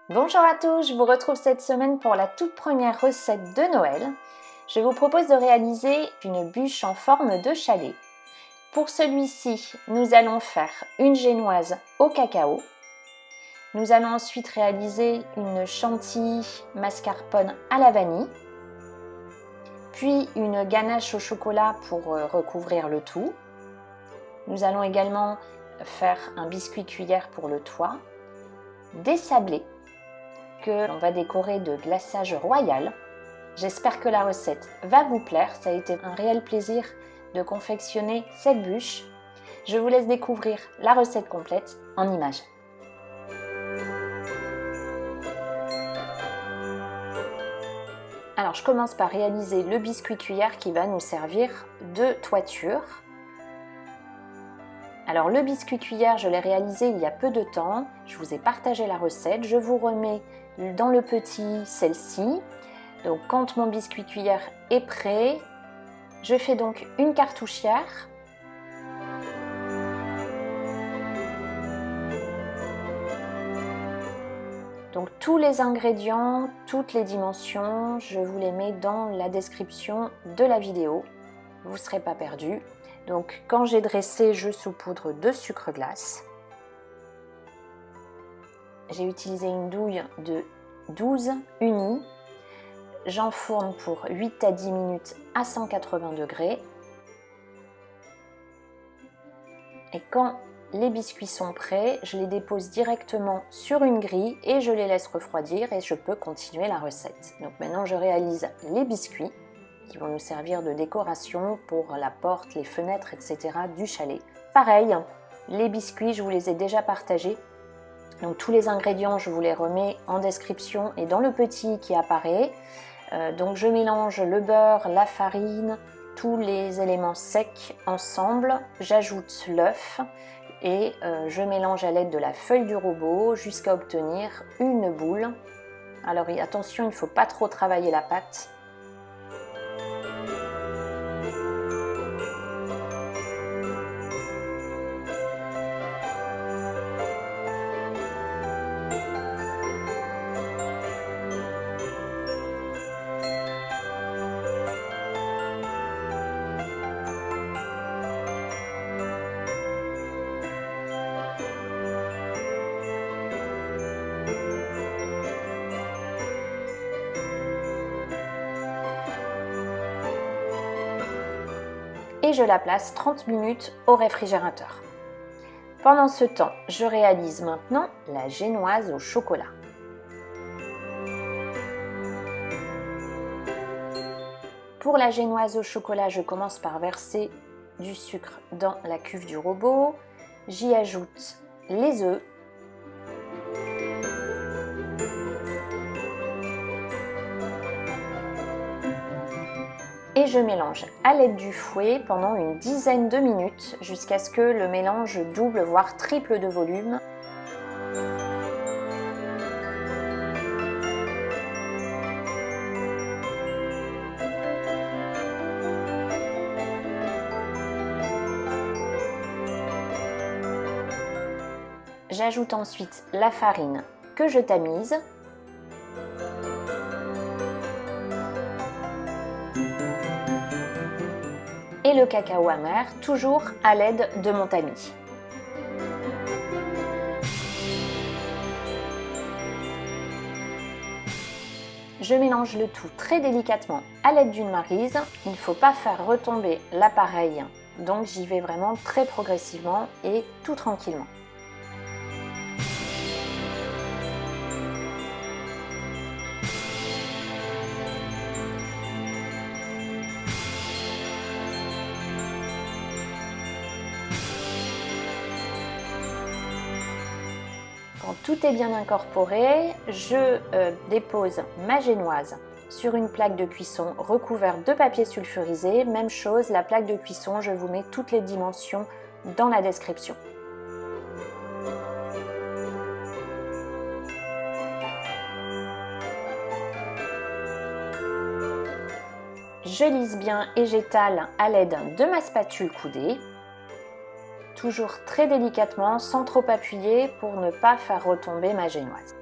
Bonjour à tous, je vous retrouve cette semaine pour la toute première recette de Noël. Je vous propose de réaliser une bûche en forme de chalet. Pour celui-ci, nous allons faire une génoise au cacao. Nous allons ensuite réaliser une chantilly mascarpone à la vanille, puis une ganache au chocolat pour recouvrir le tout. Nous allons également faire un biscuit cuillère pour le toit, des sablés que l'on va décorer de glaçage royal. J'espère que la recette va vous plaire, ça a été un réel plaisir de confectionner cette bûche. Je vous laisse découvrir la recette complète en images. Alors je commence par réaliser le biscuit cuillère qui va nous servir de toiture. Alors le biscuit cuillère, je l'ai réalisé il y a peu de temps, je vous ai partagé la recette, je vous remets dans le petit celle-ci. Donc quand mon biscuit cuillère est prêt, je fais donc une cartouchière. Donc tous les ingrédients, toutes les dimensions, je vous les mets dans la description de la vidéo, vous ne serez pas perdus. Donc quand j'ai dressé, je saupoudre de sucre glace. J'ai utilisé une douille de 12 unis. J'enfourne pour 8 à 10 minutes à 180 degrés. Et quand les biscuits sont prêts, je les dépose directement sur une grille et je les laisse refroidir et je peux continuer la recette. Donc maintenant je réalise les biscuits qui vont nous servir de décoration pour la porte, les fenêtres, etc. du chalet. Pareil, les biscuits, je vous les ai déjà partagés. Donc tous les ingrédients, je vous les remets en description et dans le petit qui apparaît. Donc je mélange le beurre, la farine, tous les éléments secs ensemble. J'ajoute l'œuf et je mélange à l'aide de la feuille du robot jusqu'à obtenir une boule. Alors attention, il ne faut pas trop travailler la pâte. Et je la place 30 minutes au réfrigérateur. Pendant ce temps, je réalise maintenant la génoise au chocolat. Pour la génoise au chocolat, je commence par verser du sucre dans la cuve du robot. J'y ajoute les œufs. Et je mélange à l'aide du fouet pendant une dizaine de minutes jusqu'à ce que le mélange double voire triple de volume. J'ajoute ensuite la farine que je tamise. Et le cacao amer, toujours à l'aide de mon tamis. Je mélange le tout très délicatement à l'aide d'une maryse. Il ne faut pas faire retomber l'appareil, donc j'y vais vraiment très progressivement et tout tranquillement. Quand tout est bien incorporé, je dépose ma génoise sur une plaque de cuisson recouverte de papier sulfurisé. Même chose, la plaque de cuisson, je vous mets toutes les dimensions dans la description. Je lisse bien et j'étale à l'aide de ma spatule coudée. Toujours très délicatement, sans trop appuyer pour ne pas faire retomber ma génoise.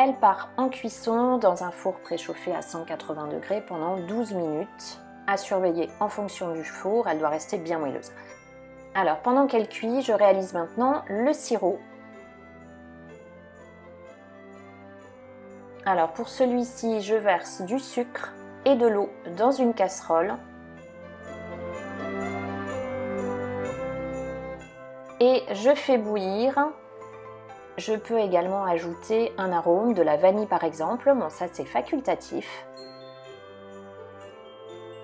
Elle part en cuisson dans un four préchauffé à 180 degrés pendant 12 minutes. À surveiller en fonction du four, elle doit rester bien moelleuse. Alors, pendant qu'elle cuit, je réalise maintenant le sirop. Alors, pour celui-ci, je verse du sucre et de l'eau dans une casserole. Et je fais bouillir. Je peux également ajouter un arôme, de la vanille par exemple. Bon, ça c'est facultatif.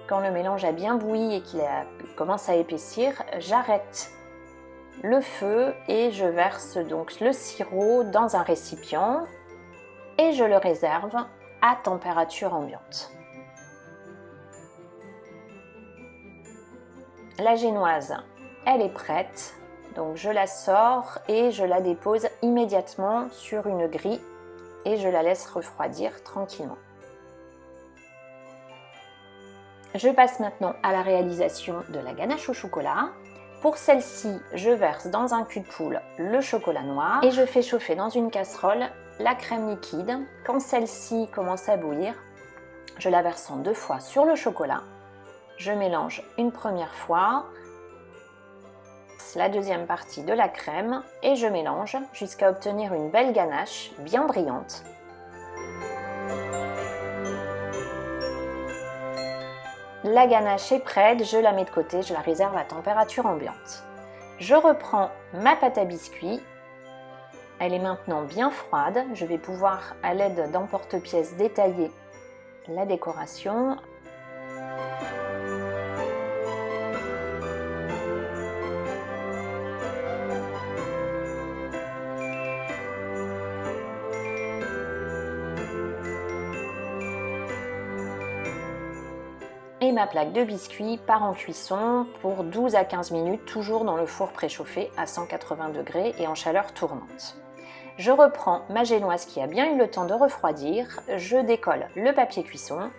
Quand le mélange a bien bouilli et qu'il commence à épaissir, j'arrête le feu et je verse donc le sirop dans un récipient et je le réserve à température ambiante. La génoise, elle est prête. Donc je la sors et je la dépose immédiatement sur une grille et je la laisse refroidir tranquillement. Je passe maintenant à la réalisation de la ganache au chocolat. Pour celle-ci, je verse dans un cul de poule le chocolat noir et je fais chauffer dans une casserole la crème liquide. Quand celle-ci commence à bouillir, je la verse en 2 fois sur le chocolat. Je mélange une première fois, la deuxième partie de la crème et je mélange jusqu'à obtenir une belle ganache bien brillante. La ganache est prête, je la mets de côté, je la réserve à température ambiante. Je reprends ma pâte à biscuits. Elle est maintenant bien froide. Je vais pouvoir, à l'aide d'un porte-pièce, détailler la décoration. Et ma plaque de biscuits part en cuisson pour 12 à 15 minutes, toujours dans le four préchauffé à 180 degrés et en chaleur tournante. Je reprends ma génoise qui a bien eu le temps de refroidir, je décolle le papier cuisson.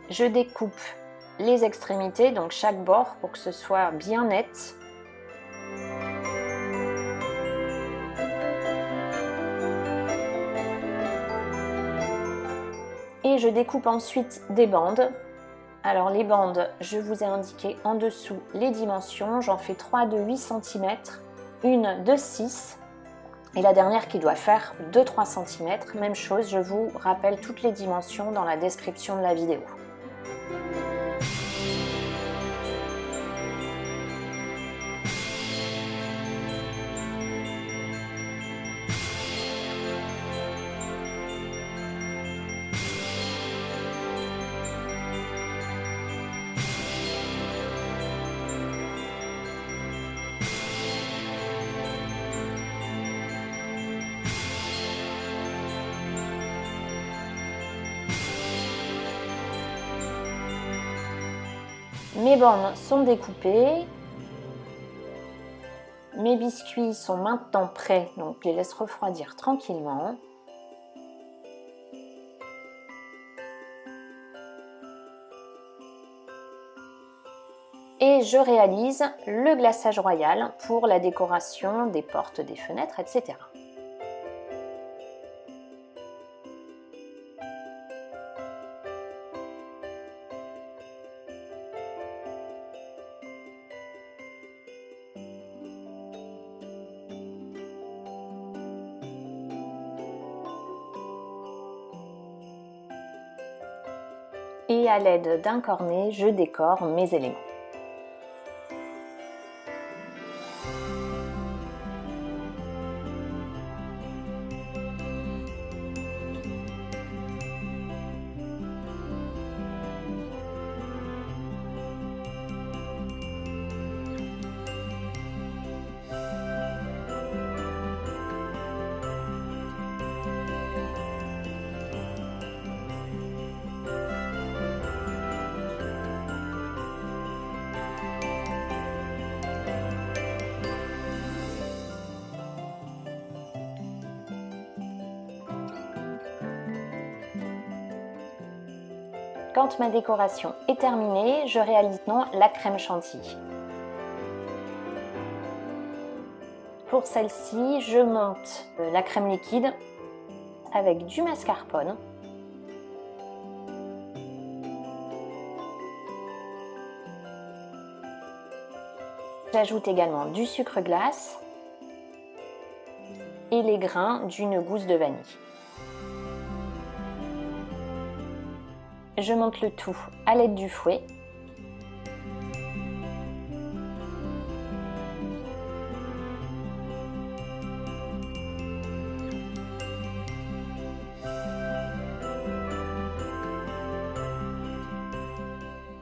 Je découpe les extrémités, donc chaque bord, pour que ce soit bien net. Et je découpe ensuite des bandes. Alors les bandes, je vous ai indiqué en dessous les dimensions. J'en fais 3 de 8 cm, une de 6 et la dernière qui doit faire 2-3 cm. Même chose, je vous rappelle toutes les dimensions dans la description de la vidéo. Mes bandes sont découpées, mes biscuits sont maintenant prêts, donc je les laisse refroidir tranquillement. Et je réalise le glaçage royal pour la décoration des portes, des fenêtres, etc. Et à l'aide d'un cornet, je décore mes éléments. Quand ma décoration est terminée, je réalise maintenant la crème chantilly. Pour celle-ci, je monte la crème liquide avec du mascarpone. J'ajoute également du sucre glace et les grains d'une gousse de vanille. Je monte le tout à l'aide du fouet.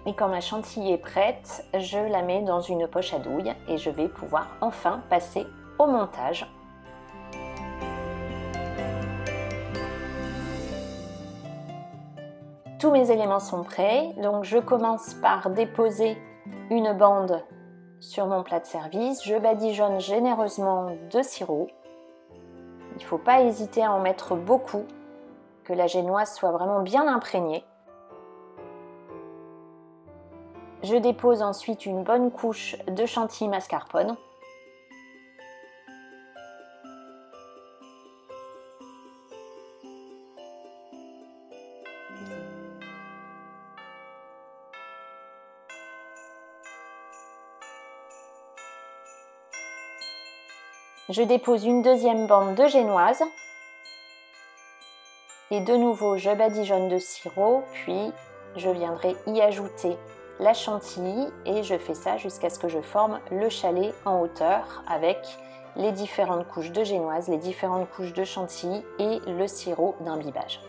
Et quand ma chantilly est prête, je la mets dans une poche à douille et je vais pouvoir enfin passer au montage. Tous mes éléments sont prêts, donc je commence par déposer une bande sur mon plat de service. Je badigeonne généreusement de sirop. Il ne faut pas hésiter à en mettre beaucoup, que la génoise soit vraiment bien imprégnée. Je dépose ensuite une bonne couche de chantilly mascarpone. Je dépose une deuxième bande de génoise. Et de nouveau, je badigeonne de sirop, puis je viendrai y ajouter la chantilly et je fais ça jusqu'à ce que je forme le chalet en hauteur avec les différentes couches de génoise, les différentes couches de chantilly et le sirop d'imbibage.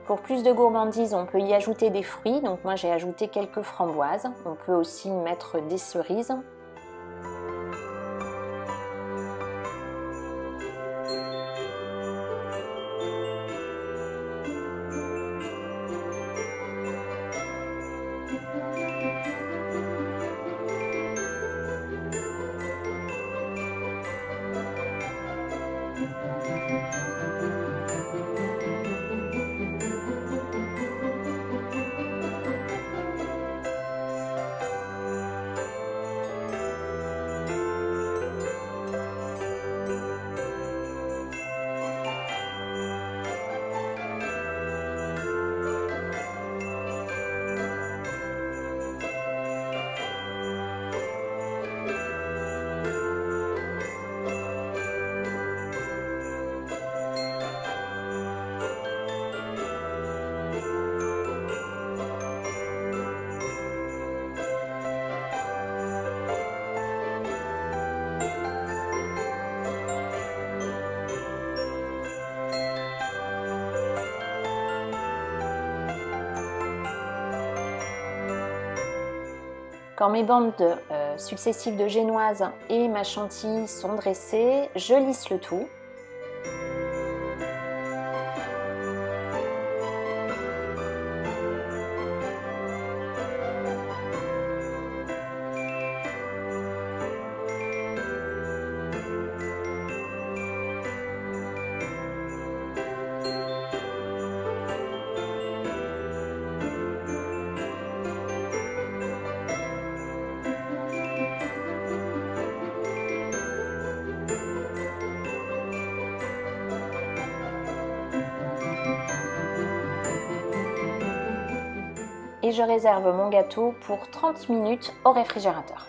Pour plus de gourmandise, on peut y ajouter des fruits. Donc moi j'ai ajouté quelques framboises. On peut aussi mettre des cerises. Quand mes bandes successives de génoise et ma chantilly sont dressées, je lisse le tout. Et je réserve mon gâteau pour 30 minutes au réfrigérateur.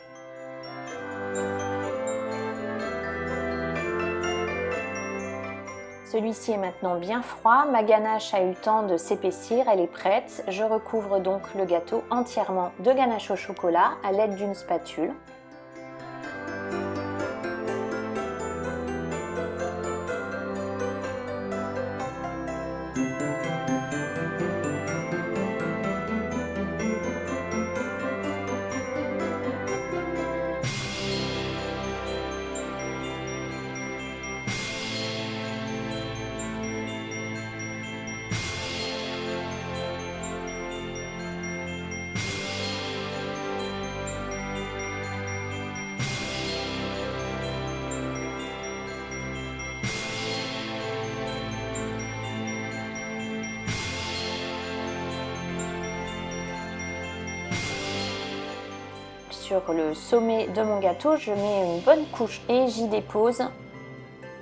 Celui-ci est maintenant bien froid, ma ganache a eu le temps de s'épaissir, elle est prête. Je recouvre donc le gâteau entièrement de ganache au chocolat à l'aide d'une spatule. Sur le sommet de mon gâteau, je mets une bonne couche et j'y dépose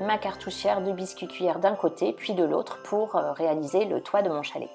ma cartouchière de biscuits cuillère d'un côté puis de l'autre pour réaliser le toit de mon chalet.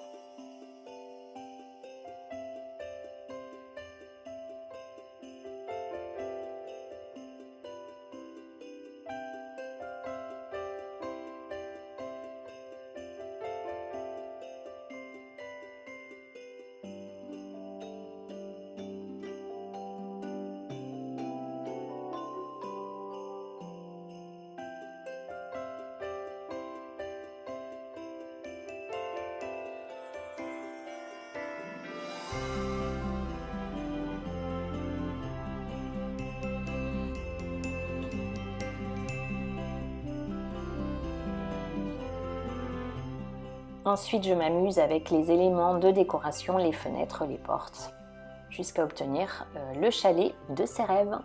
Ensuite, je m'amuse avec les éléments de décoration, les fenêtres, les portes, jusqu'à obtenir le chalet de ses rêves.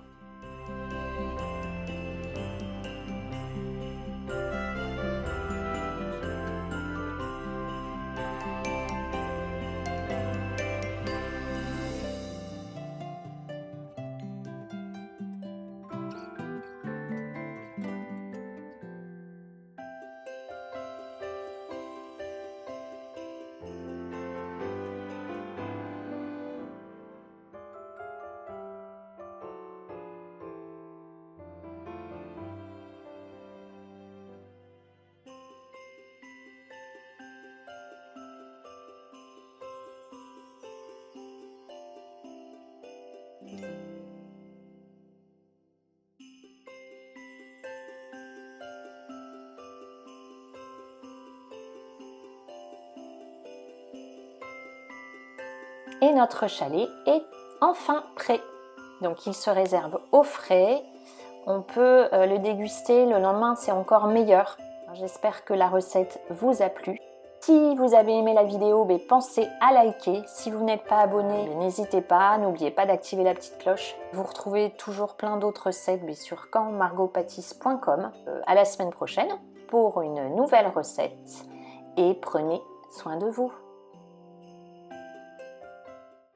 Et notre chalet est enfin prêt. Donc il se réserve au frais. On peut le déguster le lendemain, c'est encore meilleur. J'espère que la recette vous a plu. Si vous avez aimé la vidéo, pensez à liker. Si vous n'êtes pas abonné, n'hésitez pas. N'oubliez pas d'activer la petite cloche. Vous retrouvez toujours plein d'autres recettes sur quandmargotpâtisse.com. À la semaine prochaine pour une nouvelle recette. Et prenez soin de vous.